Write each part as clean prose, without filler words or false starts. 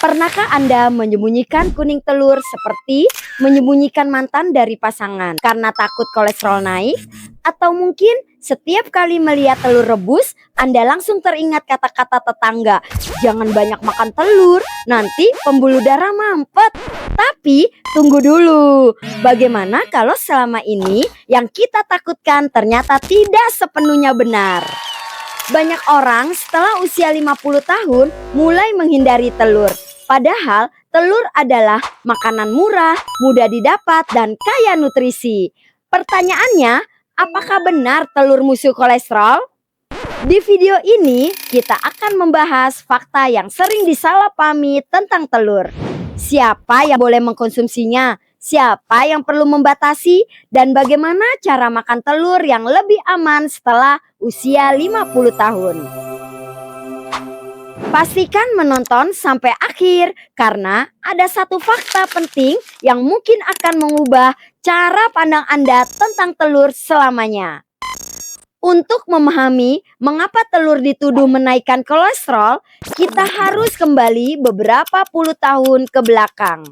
Pernahkah Anda menyembunyikan kuning telur seperti menyembunyikan mantan dari pasangan karena takut kolesterol naik? Atau mungkin setiap kali melihat telur rebus, Anda langsung teringat kata-kata tetangga, "Jangan banyak makan telur, nanti pembuluh darah mampet." Tapi tunggu dulu, bagaimana kalau selama ini yang kita takutkan ternyata tidak sepenuhnya benar? Banyak orang setelah usia 50 tahun mulai menghindari telur. Padahal telur adalah makanan murah, mudah didapat, dan kaya nutrisi. Pertanyaannya, apakah benar telur musuh kolesterol? Di video ini, kita akan membahas fakta yang sering disalahpahami tentang telur. Siapa yang boleh mengkonsumsinya? Siapa yang perlu membatasi? Dan bagaimana cara makan telur yang lebih aman setelah usia 50 tahun? Pastikan menonton sampai akhir karena ada satu fakta penting yang mungkin akan mengubah cara pandang Anda tentang telur selamanya. Untuk memahami mengapa telur dituduh menaikkan kolesterol, kita harus kembali beberapa puluh tahun ke belakang.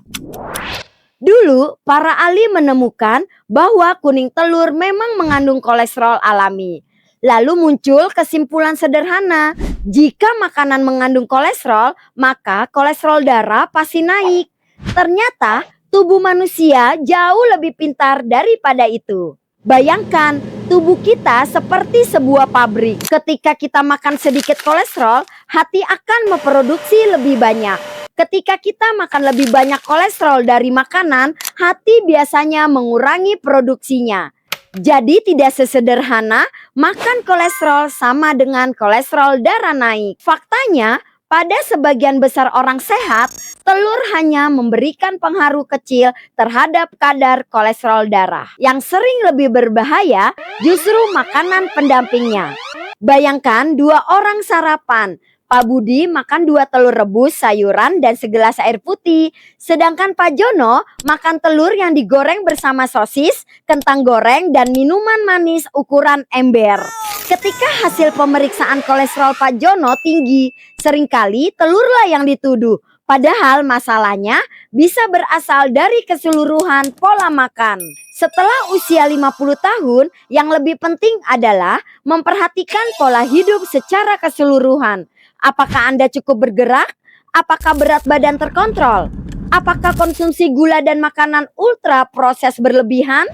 Dulu, para ahli menemukan bahwa kuning telur memang mengandung kolesterol alami. Lalu muncul kesimpulan sederhana, jika makanan mengandung kolesterol, maka kolesterol darah pasti naik. Ternyata tubuh manusia jauh lebih pintar daripada itu. Bayangkan, tubuh kita seperti sebuah pabrik. Ketika kita makan sedikit kolesterol, hati akan memproduksi lebih banyak. Ketika kita makan lebih banyak kolesterol dari makanan, hati biasanya mengurangi produksinya. Jadi tidak sesederhana makan kolesterol sama dengan kolesterol darah naik. Faktanya, pada sebagian besar orang sehat, telur hanya memberikan pengaruh kecil terhadap kadar kolesterol darah. Yang sering lebih berbahaya justru makanan pendampingnya. Bayangkan dua orang sarapan. Pak Budi makan 2 telur rebus, sayuran, dan segelas air putih. Sedangkan Pak Jono makan telur yang digoreng bersama sosis, kentang goreng, dan minuman manis ukuran ember. Ketika hasil pemeriksaan kolesterol Pak Jono tinggi, seringkali telurlah yang dituduh. Padahal masalahnya bisa berasal dari keseluruhan pola makan. Setelah usia 50 tahun, yang lebih penting adalah memperhatikan pola hidup secara keseluruhan. Apakah Anda cukup bergerak? Apakah berat badan terkontrol? Apakah konsumsi gula dan makanan ultra proses berlebihan?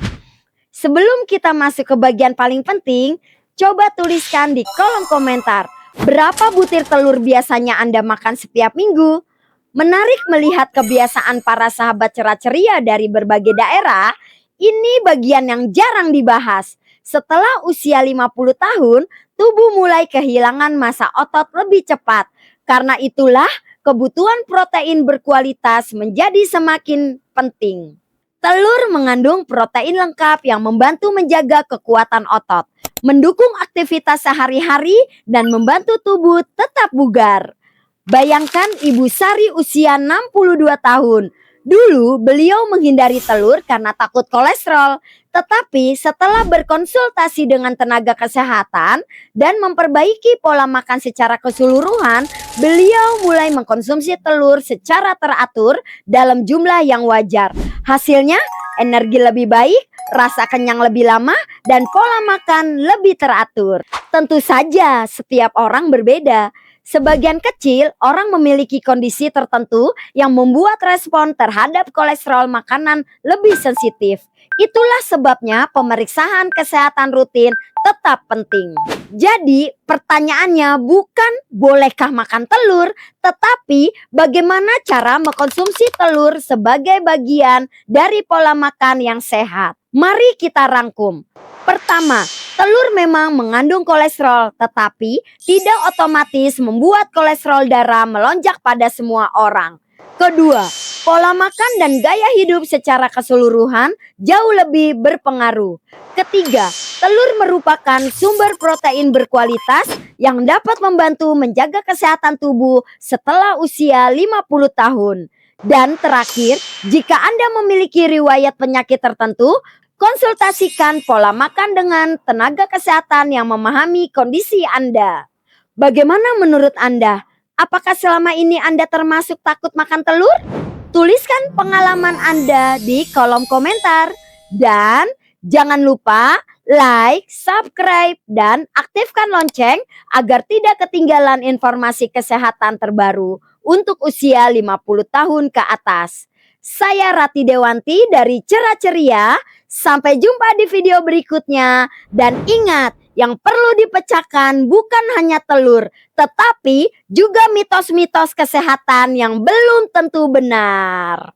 Sebelum kita masuk ke bagian paling penting, coba tuliskan di kolom komentar, berapa butir telur biasanya Anda makan setiap minggu? Menarik melihat kebiasaan para sahabat cerah ceria dari berbagai daerah. Ini bagian yang jarang dibahas. Setelah usia 50 tahun, tubuh mulai kehilangan massa otot lebih cepat. Karena itulah kebutuhan protein berkualitas menjadi semakin penting. Telur mengandung protein lengkap yang membantu menjaga kekuatan otot, mendukung aktivitas sehari-hari, dan membantu tubuh tetap bugar. Bayangkan Ibu Sari usia 62 tahun. Dulu beliau menghindari telur karena takut kolesterol. Tetapi setelah berkonsultasi dengan tenaga kesehatan dan memperbaiki pola makan secara keseluruhan, beliau mulai mengkonsumsi telur secara teratur dalam jumlah yang wajar. Hasilnya, energi lebih baik, rasa kenyang lebih lama, dan pola makan lebih teratur. Tentu saja setiap orang berbeda. Sebagian kecil orang memiliki kondisi tertentu yang membuat respon terhadap kolesterol makanan lebih sensitif. Itulah sebabnya pemeriksaan kesehatan rutin tetap penting. Jadi pertanyaannya bukan bolehkah makan telur, tetapi bagaimana cara mengkonsumsi telur sebagai bagian dari pola makan yang sehat. Mari kita rangkum. Pertama, telur memang mengandung kolesterol, tetapi tidak otomatis membuat kolesterol darah melonjak pada semua orang. Kedua, pola makan dan gaya hidup secara keseluruhan jauh lebih berpengaruh. Ketiga, telur merupakan sumber protein berkualitas yang dapat membantu menjaga kesehatan tubuh setelah usia 50 tahun. Dan terakhir, jika Anda memiliki riwayat penyakit tertentu, konsultasikan pola makan dengan tenaga kesehatan yang memahami kondisi Anda. Bagaimana menurut Anda? Apakah selama ini Anda termasuk takut makan telur? Tuliskan pengalaman Anda di kolom komentar. Dan jangan lupa like, subscribe, dan aktifkan lonceng agar tidak ketinggalan informasi kesehatan terbaru untuk usia 50 tahun ke atas. Saya Rati Dewanti dari Cerah Ceria. Sampai jumpa di video berikutnya. Dan ingat, yang perlu dipecahkan bukan hanya telur, tetapi juga mitos-mitos kesehatan yang belum tentu benar.